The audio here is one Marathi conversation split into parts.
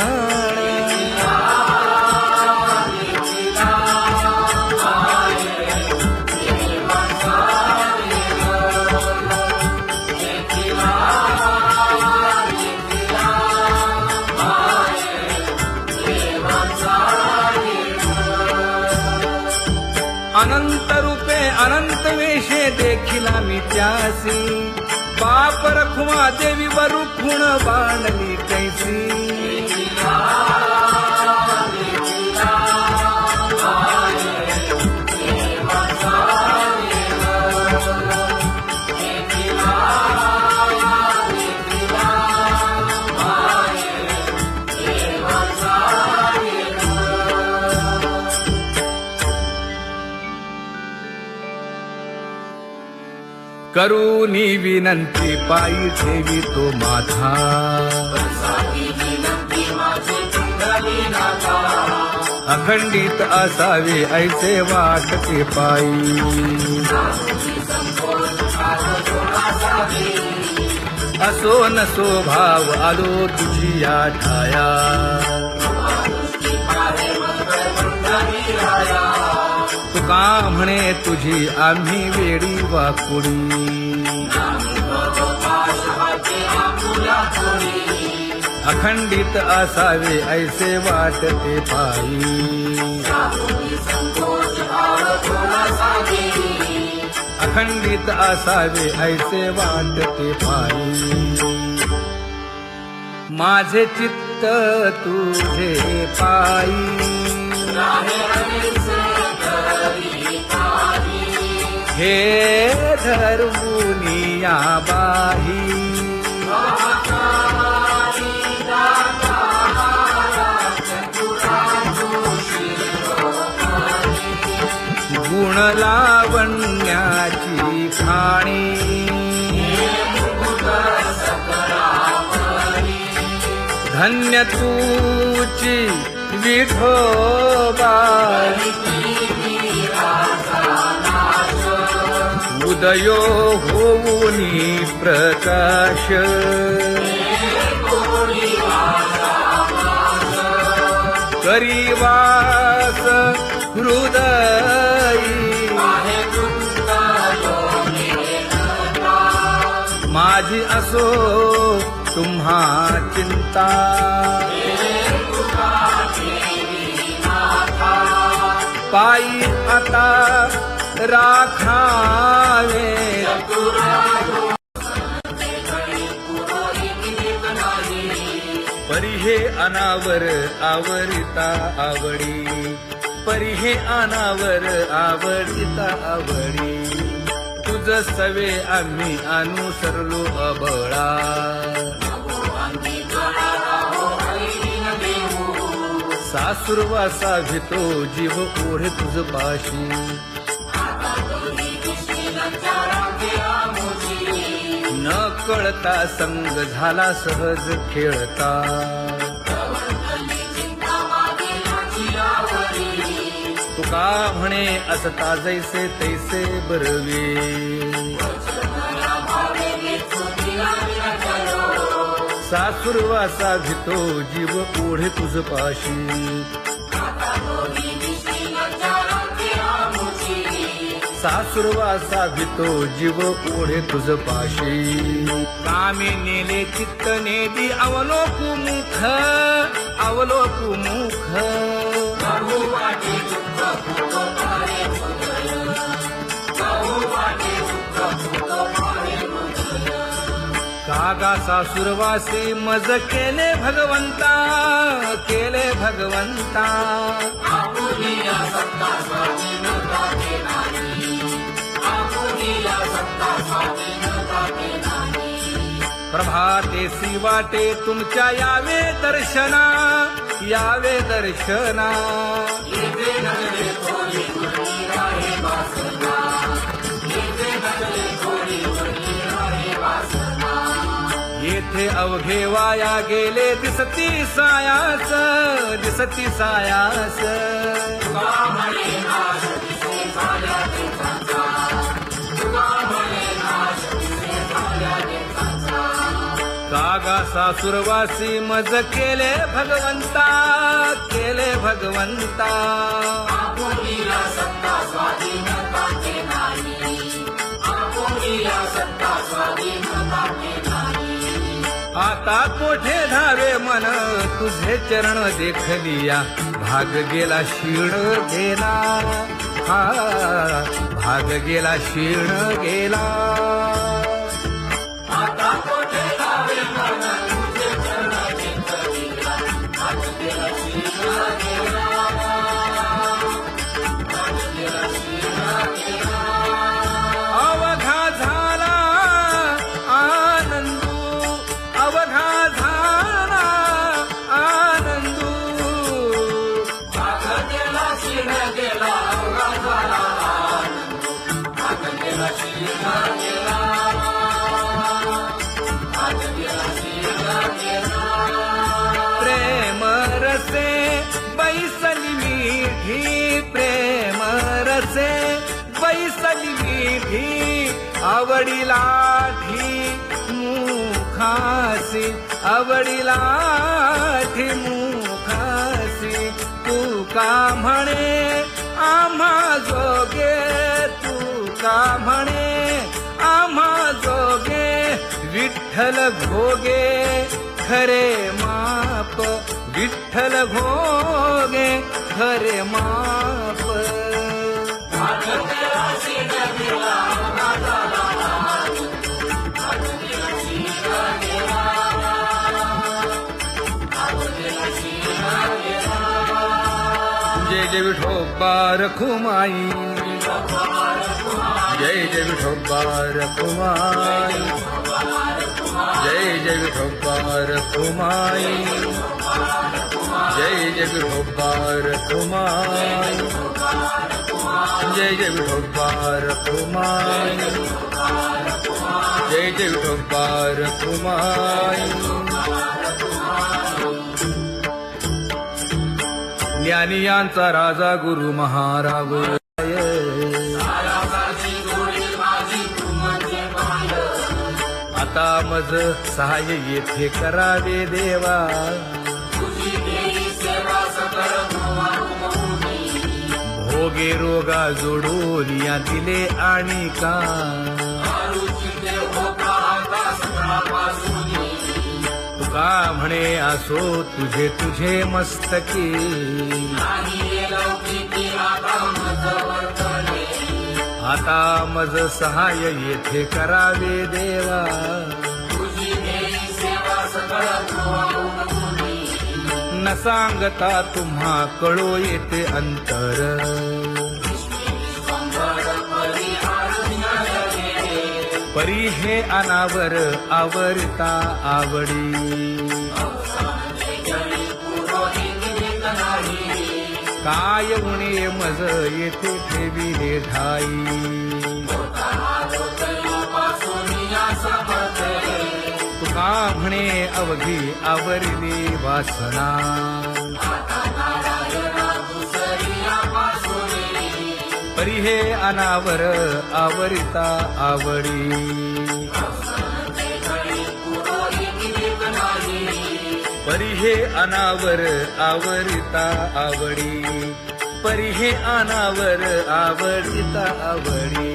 बाण अनंत रूपे अनंत वेशे देखिला मी त्यासी बाप रखुमा देवी वरुखुण बाणली कैसी करूनी विनंती पायी ठेवी तो माझा अखंडित असावे ऐसे वाटते पायी असो नसो भाव आलो तुझी या ठाया तुका म्हणे तुझी आम्ही वेडी वाकुडी अखंडित असावे ऐसे वाटते पायी अखंडित असावे ऐसे वाटते पायी माझे चित्त तुझे पायी हे धर्मुनिया बाही गुण लावण्याची खाणी धन्य तूची विठोबा उदयो होऊनी प्रकाश करीवास हृदयी माझी असो तुम्हा चिंता पायी आता राखावे परिहे अनावर आवरिता आवडी परिहे अनावर आवडिता आवडी तुझ सवे आम्ही अनुसरलो अबळा सासुरवासा भितो जीव ओढे तुझ पाशी न कळता संग झाला सहज खेळता तुका म्हणे असता जैसे तैसे बरवे सासुरवासा भितो जीव ओढे तुझ पाशी सासुरवासा भितो जीव ओढे तुझ पाशी कामे नेले चित्त नेदी अवलोकु मुख अवलोकु मुख कागा सासुरवासी मज केले भगवंता केले भगवंता प्रभातेसी वाटे तुमच्या यावे दर्शना यावे दर्शना येथे अवघे वाया गेले दिसती सायास दिसती सायास कागा सासुरवासी मज केले भगवंता, केले भगवंता. आपुलीला सत्ता स्वाधीनता के नाही, आपुलीला सत्ता स्वाधीनता के नाही. आता कोठे धावे मन तुझे चरण देखलिया, भाग गेला क्षीण गेला, हा भाग गेला क्षीण गेला. आता कोठे धावे मन तुझे चरण देखलिया, भाग गेला क्षीण गेला, भाग गेला क्षीण गेला. अवघा झाला आनंदू, अवघा झाला आनंदू. भाग गेला क्षीण गेला, अवघा झाला आनंद, भाग गेला क्षीण गेला, भाग गेला क्षीण गेला. प्रेम रसे बैसली मीठी, प्रेम रसे बैसली मीठी. आवडीला मुखासी, आवडीला मुखासी. तू का म्हणे आम्हा जोगे, तू का म्हणे आम्हा जोगे. विठ्ठल भोगे खरे माप, विठ्ठल भोगे खरे माप. भाग गेला क्षीण गेला, अवघा झाला आनंद, भाग गेला क्षीण गेला, भाग गेला क्षीण गेला. जय जय विठोबा रखुमाई, जय जय विठोबा रखुमाई, जय जय विठोबा रखुमाई, जय जय विठोबा रखुमाई, जय जय विठोबा रखुमाई, जय जय विठोबा रखुमाई. ज्ञानियांचा राजा गुरु महाराज, आता मज सहाय्य येथे करावे देवा. तुझी देई सेवा सकळ भुवनी, भोगे रोगा जोडून या दिले आणि का. आरुची देव होता आता सकाळपासूनी, तुका म्हणे असो तुझे तुझे मस्तकी. नाही ये लौकिकी आता मज वर्तने, आता मज सहाय्य येथे करावे देवा. तुझी देई सेवा सकळ भुवनी. न सांगता तुम्हा कळो येते अंतर. परी हे अनावर आवरता आवडी. काय उणे मज येथे ठेविले ठाई. तुका म्हणे अवघी आवरली वासना. परी हे अनावर आवरिता आवडी. परी हे अनावर आवरिता आवडी. परी हे अनावर आवडिता आवडी.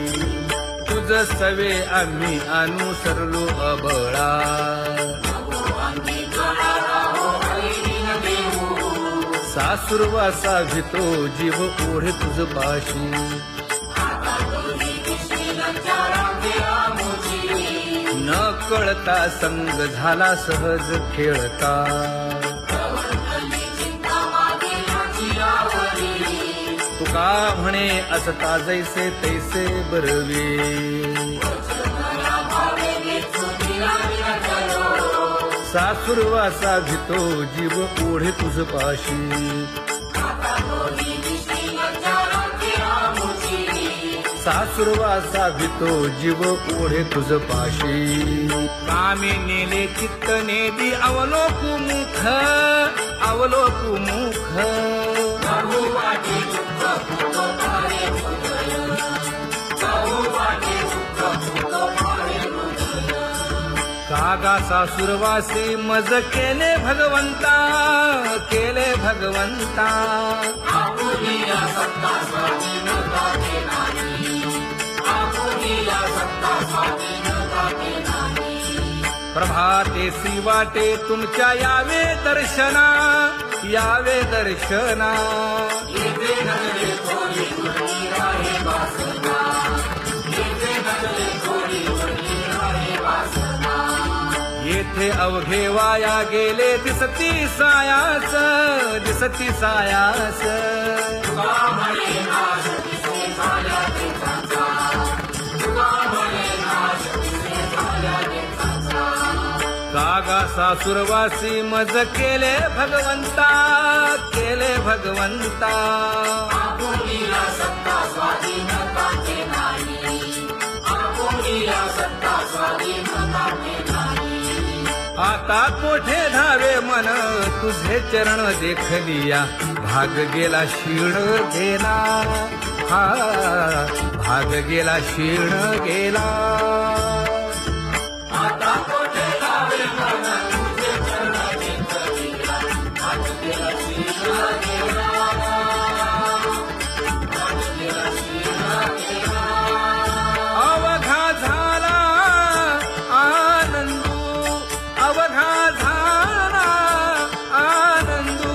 तुझ सवे आम्ही अनुसरलो अबळा. सासुरवासा भितो जीव ओढे तुझ पाशी. न कळता संग झाला सहज खेळता. तुका म्हणे असता जैसे तैसे बरवे. सासुरवासा भितो जीव ओढे तुझ पाशी. सासुरवासा भितो जीव ओढे तुझ पाशी. कामी नेले चित्त नेदी अवलोकु मुख, अवलोकु मुख. आगासासुरवासी मज केले भगवंता, केले भगवंता. आपुलिया सत्ता स्वाधीनता के नाही, आपुलिया सत्ता स्वाधीनता के नाही. प्रभातेसी वाटे तुमच्या यावे दर्शना, यावे दर्शना. येथे नजरे थोडी उरली आहे वासना, येथे नजरे थोडी उरली आहे वासना. येथे अवघे वाया गेले दिसती सायास, दिसती सायास. तुका म्हणे नाश दिसे झाल्या देशाचा, तुका म्हणे नाश दिसे झाल्या देशाचा. कागासासुरवासी मज केले भगवंता, केले भगवंता. आपुलिया सत्ता स्वाधीनता के नाही, आपुलिया सत्ता स्वाधीनता के नाही. आता कोठे धावे मन तुझे चरण देखलिया, भाग गेला क्षीण गेला, हा भाग गेला क्षीण गेला. आता कोठे लावे मन तुझे चरण घेतलिया, भाग गेला क्षीण गेला, भाग गेला क्षीण गेला. अवघा झाला आनंदू, अवघा झाला आनंदू.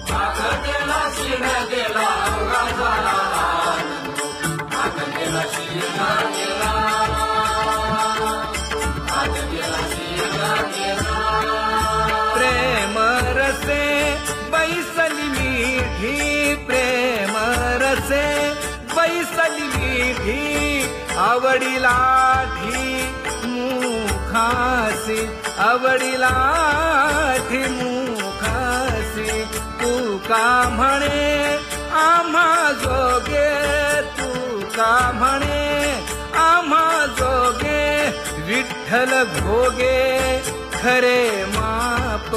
भाग गेला क्षीण गेला, अवघा झाला आनंद, भाग गेला क्षीण गेला, भाग गेला क्षीण गेला. प्रेम रसे बैसली मीठी, प्रेम रसे बैसली मीठी. आवडीलाठी मुखासी, आवडीलाठी मुखासी. तू का म्हणे आम्हा जोगे, तू का म्हणे आम्हा जोगे. विठ्ठल भोगे खरे माप,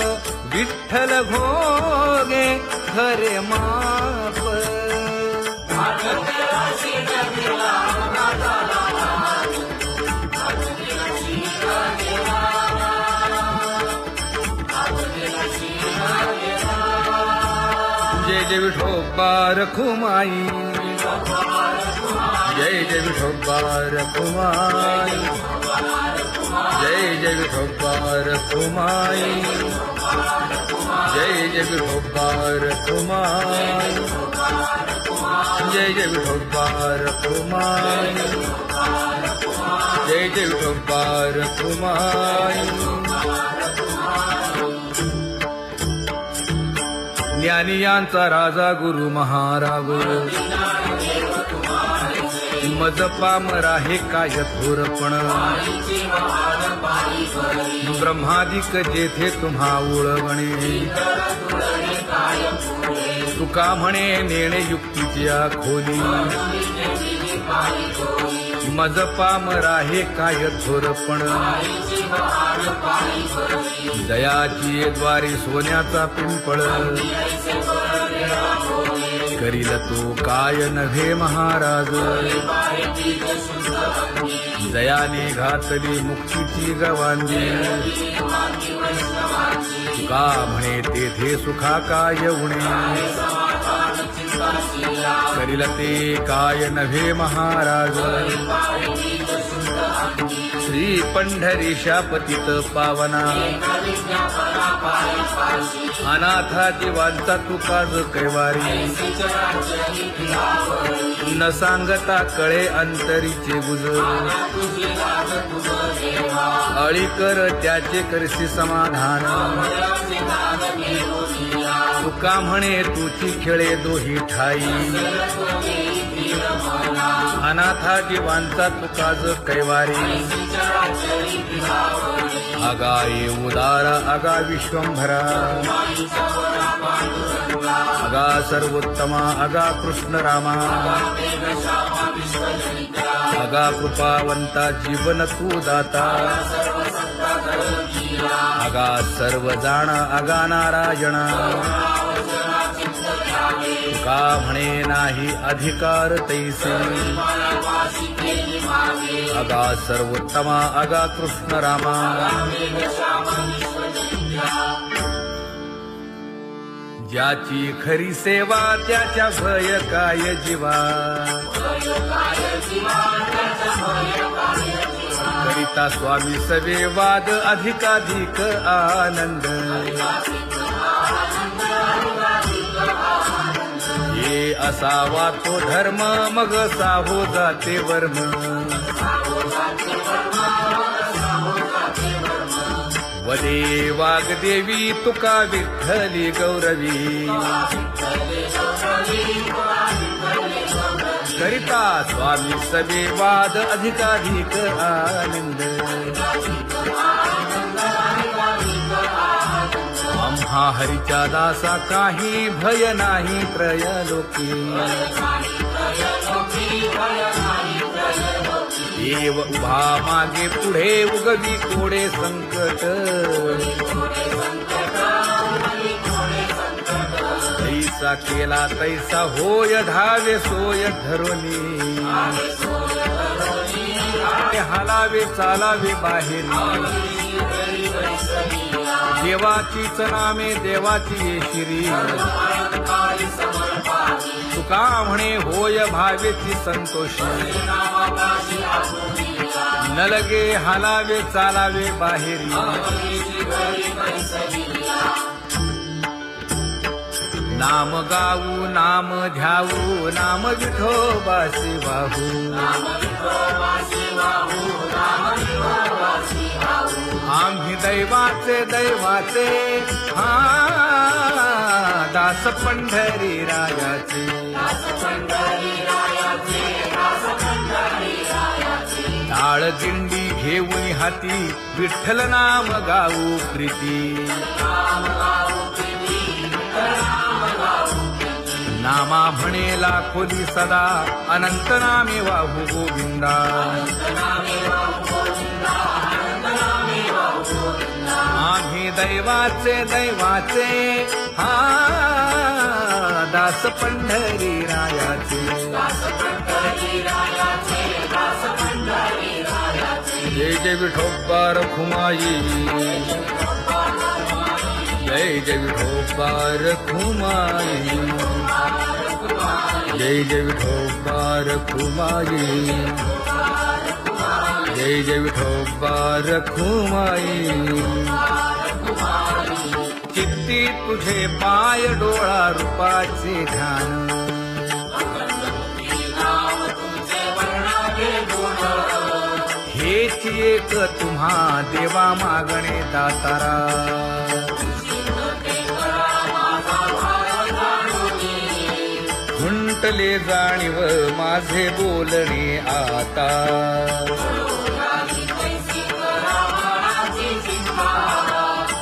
विठ्ठल भोगे खरे माप. भाग गेला क्षीण गेला, अवघा झाला आनंद, भाग गेला क्षीण गेला, भाग गेला क्षीण गेला. जय जय विठोबा रखुमाई, जय जय विठोबा रखुमाई, जय जय विठोबा रखुमाई, जय जय विठोबा रखुमाई, जय जय विठोबा रखुमाई, जय जय विठोबा रखुमाई. ज्ञानियांचा राजा गुरु महाराग, मज पामरा हे काय थोरपण. ब्रह्मादिक जेथे तुम्हा उळवणे, तुका म्हणे नेणे युक्तीच्या खोली. मज पामरा हे काय थोरपण. दयाची द्वारी सोन्याचा पिंपळ, करील तो काय नव्हे महाराज. दयाने घातली मुक्तीची गवांगी, तुका म्हणे तेथे सुखा काय उणे. करील ते काय नव्हे महाराज. श्री पंढरीशा पतित पावना, अनाथा जीवांचा तुकाज कैवारी. न सांगता कळे अंतरीचे गुज, अळी कर त्याचे करसी समाधान. तुका म्हणे तुची खेळे दोही ठाई, अनाथा जीवांचा तुकाज कैवारी. अगा ये उदारा अगा विश्वंभरा, अगा सर्वोत्तमा अगा कृष्ण रामा. अगा कृपावंता जीवन तू दाता. अगा सर्व जाणा अगा नारायणा. का म्हणे नाही अधिकार तैसे, मागे अगा सर्वोत्तमा अगा कृष्ण रामा रामेण श्याम विश्वजित्या ज्याची खरी सेवा त्याच्या भय काय जीवा काय जीवा त्याचा भय काय जीवा करिता स्वामी सवे वाद अधिकाधिक आनंद ये असावा तो धर्म मग साहो जाते वर्म वदे वाग्देवी तुका विठ्ठली गौरवी करिता स्वामी सवे वाद अधिकाधिक आनंद आम्हा हरीच्या दासा काही भय नाही त्रयलोकी देव उभा मागे पुढे उगवी कोडे संकट तैसा केला तैसा होय धावे सोय धरुनी हालावे चालावे बाहेरी देवाचीच नामे देवाची येशिरी तुका म्हणे होय भावेची संतोषी न लगे हालावे चालावे बाहेरी नाम गाऊ नाम ध्याऊ नाम विठोबासी वाहू आम्ही दैवाचे दैवाचे हा दास पंढरी रायाचे टाळ दिंडी घेऊन हाती विठ्ठल नाम गाऊ प्रीती नामा म्हणेला खोली सदा अनंत नामे वाहू गोविंदा आम्ही दैवाचे दैवाचे हा दास पंढरी रायाचे जय जय विठोबा रखुमाई जय जय विठोबा रखुमाई जय जय विठोबा रखुमाई जय जय विठोबा रखुमाई चित्ती तुझे पाय डोळा रूपाचे ध्यान हेच एक तुम्हा देवा मागणे दातारा खुंटले जाणीव माझे बोलणे आता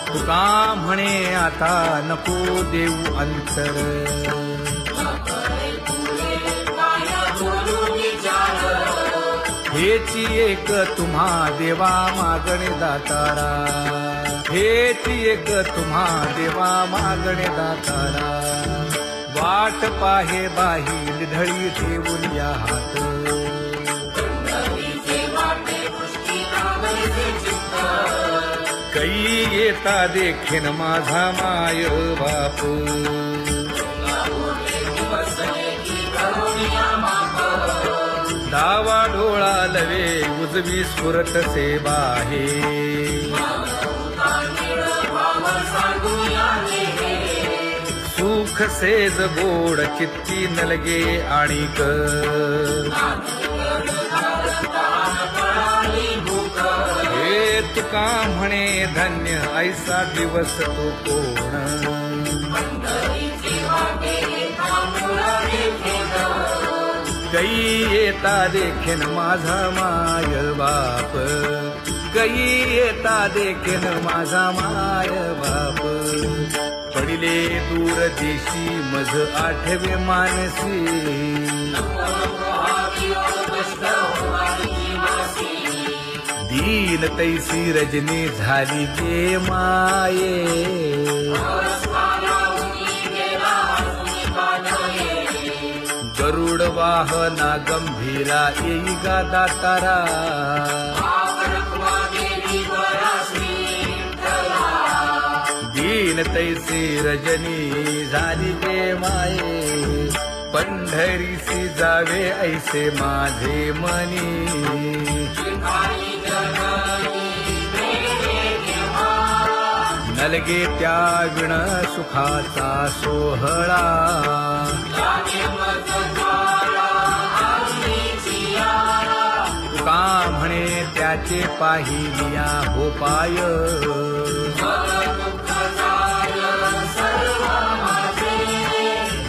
तुका म्हणे आता नको देऊ अंतर हेची एक तुम्हा देवा मागणे दातारा हेची एक तुम्हा देवा मागणे दातारा वाट पाहे बाही ढळी ठेवून या हात कै येता देखीन माझा माय बाप डावा डोळा लवे उजवी स्फुरत से बाहे सुख सेज गोड चित्ती नलगे आणिक हे तुका म्हणे धन्य ऐसा दिवस तो कोण गई येता देखीन माझा माय बाप गई येता देखीन माझा माय बाप पडिले दूर देशी मज आठवे मानसी दीन तैसी रजनी झाली जे माये गरुड वाहना गंभीरा येई गा दातारा दीन तैसी रजनी झाली गे माये पंढरीसी जावे ऐसे माझे मनी नलगे त्या विण सुखाचा सोहळा तुका म्हणे त्याचे पाहिलिया हो पाय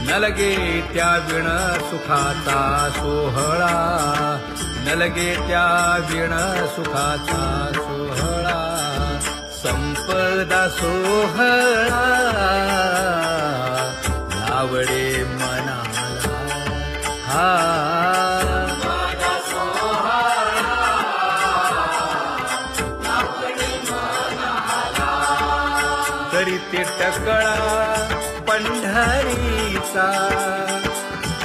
नलगे त्या विण सुखाचा सोहळा नलगे त्या विण सुखाचा सोहळा संपदा सोहळा आवडे मनाला हा करीते टकळा पंढरीचा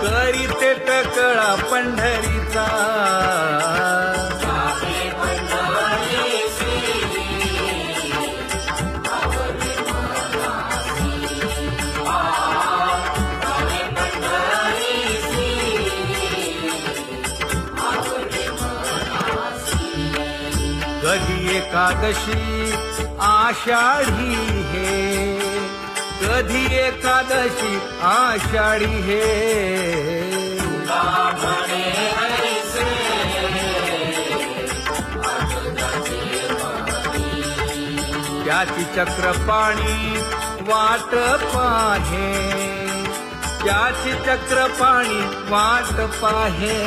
करीते टकळा पंढरीचा कधी एकादशी आषाढी हे कधी एकादशी आषाढी हे त्याची चक्रपाणी वाट पाहे त्याची चक्रपाणी वाट पाहे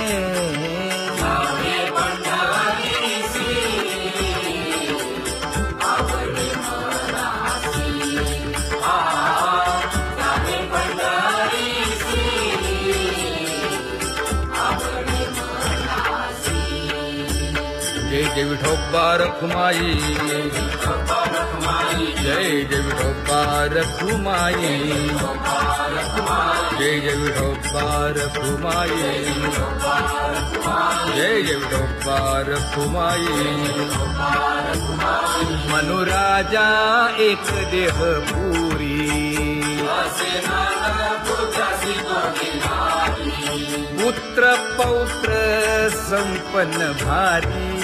जय जय विठोबा रखुमाई जय जय विठोबा रखुमाई जय जय विठोबा रखुमाई जय जय विठोबा रखुमाई मनुराजा एक देह पुरी पुत्र पौत्र संपन्न भारी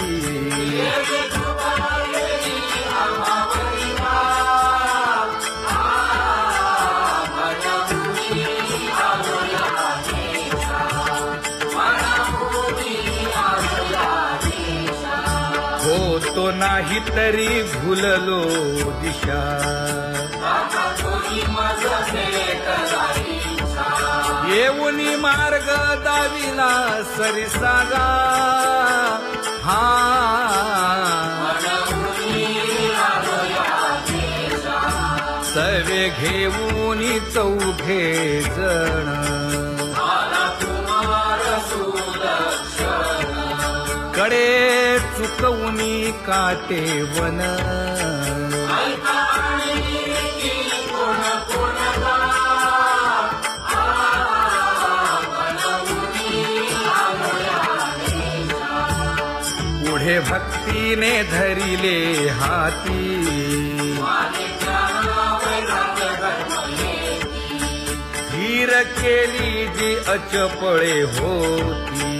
होतो नाही तरी भुललो दिशा येऊनी मार्ग दाविला सरिसागा हा सवे घेऊनी चौघे जण कडे चुकवूनी काटे वन पुढे भक्तीने धरिले हाती धीर केली जी अचपळे होती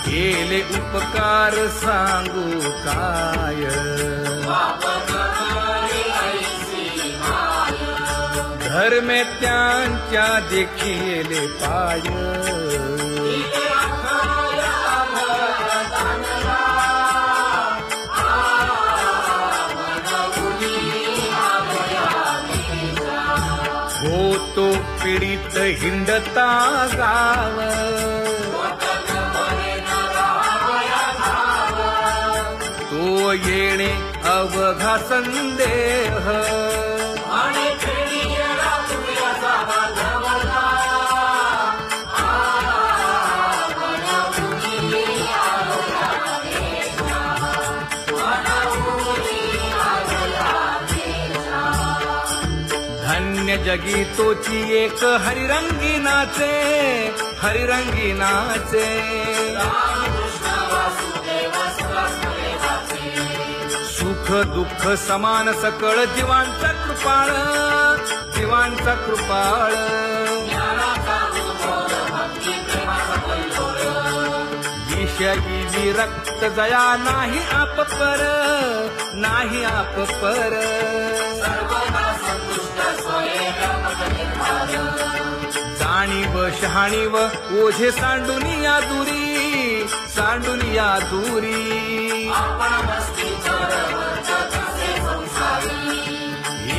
केले उपकार सांगू काय धर्मे त्यांच्या देखिले पाय होतो पीडित हिंडता गाव तो येणे अवघा संदेह जगी तोची एक हरिरंगी नाचे, हरिरंगी नाचे. सुख दुःख समान सकळ जीवांचा कृपाळ, जीवांचा कृपाळ. विषयी विरक्त जया नाही आप पर, नाही आप पर. जाणीव शहाणीव ओझे सांडुनिया दुरी, सांडुनिया दुरी.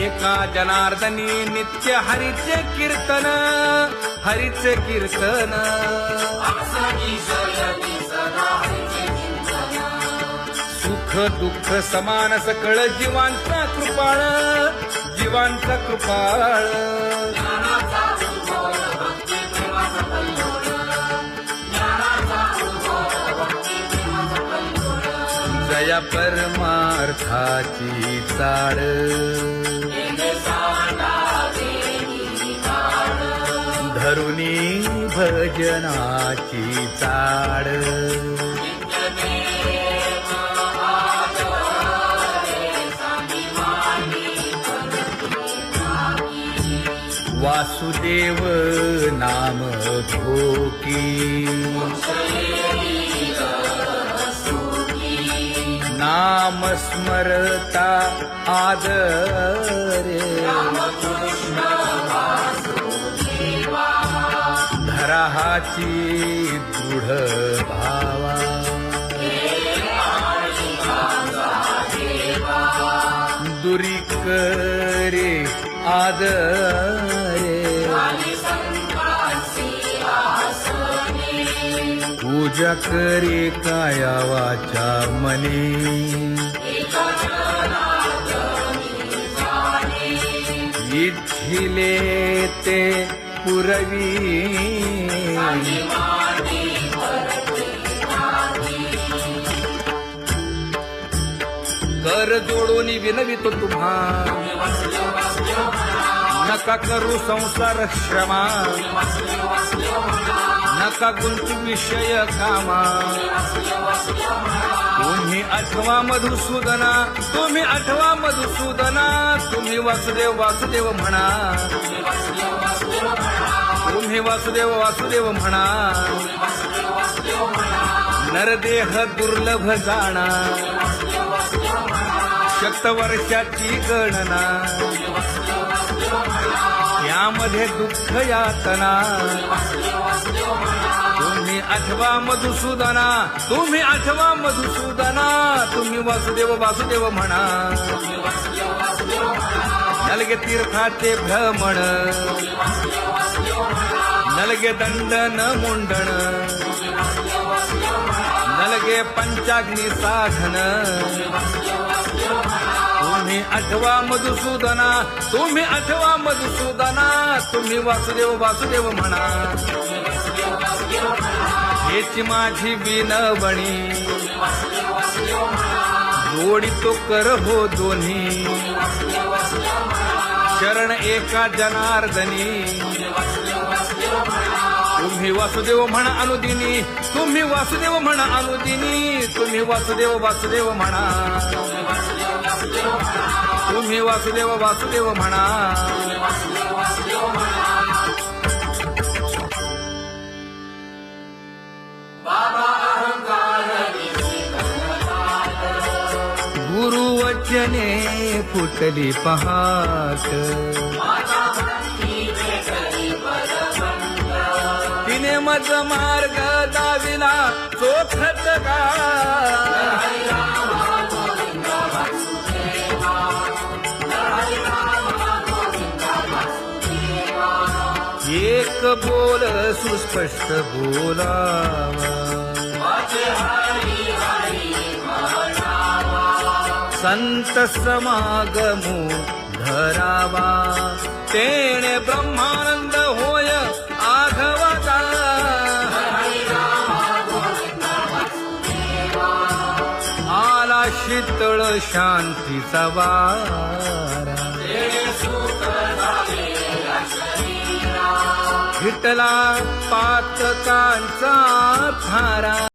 एका जनार्दनी नित्य हरीचे कीर्तन, हरीचे कीर्तन. सुख दुःख समान सकळ जीवांचा कृपाळ, जीवांचा कृपाळ. जया परमार्थाची चाळ, धरुनी भजनाची चाळ. वासुदेव नाम घोकी, नाम स्मरता आदरे. धराहाची दृढ भावा, दुरी करे आदरे. पूजा करे काया वाचा मने, इच्छिले ते पुरवी. कर जोडून विनवितो तुम्हा, नका करू संसार श्रमा. नका गुंतू विषय कामा. तुम्ही आठवा मधुसूदना, तुम्ही आठवा मधुसूदना. तुम्ही वासुदेव वासुदेव म्हणा, तुम्ही वासुदेव वासुदेव म्हणा. नरदेह दुर्लभ जाणा, शतवर्षाची गणना. यामध्ये दुःख यातना. तुम्ही आठवा मधुसूदना, तुम्ही आठवा मधुसूदना. तुम्ही वासुदेव वासुदेव म्हणा. नलगे तीर्थाचे भ्रमण, नलगे दंडन मुंडण. नलगे पंचाग्नी साधन. तुम्ही आठवा मधुसूदना, तुम्ही आठवा मधुसूदना. तुम्ही वासुदेव वासुदेव म्हणा. हेची माझी विनवणी, जोडितो कर हो दोन्ही. शरण एका जनार्दनी. तुम्ही वासुदेव म्हणा अनुदिनी, तुम्ही वासुदेव म्हणा अनुदिनी. तुम्ही वासुदेव वासुदेव म्हणा, तुम्ही वासुदेव वासुदेव म्हणा. गुरुवचने फुटली पहाट, तिने मज मार्ग दाविला चोखत का. एक बोल सुस्पष्ट बोलावा, संत समागमू धरावा. तेणे ब्रह्मानंद होय आघवता. आला शीतळ शांतीचा वारा. विठला पातकांचा थारा.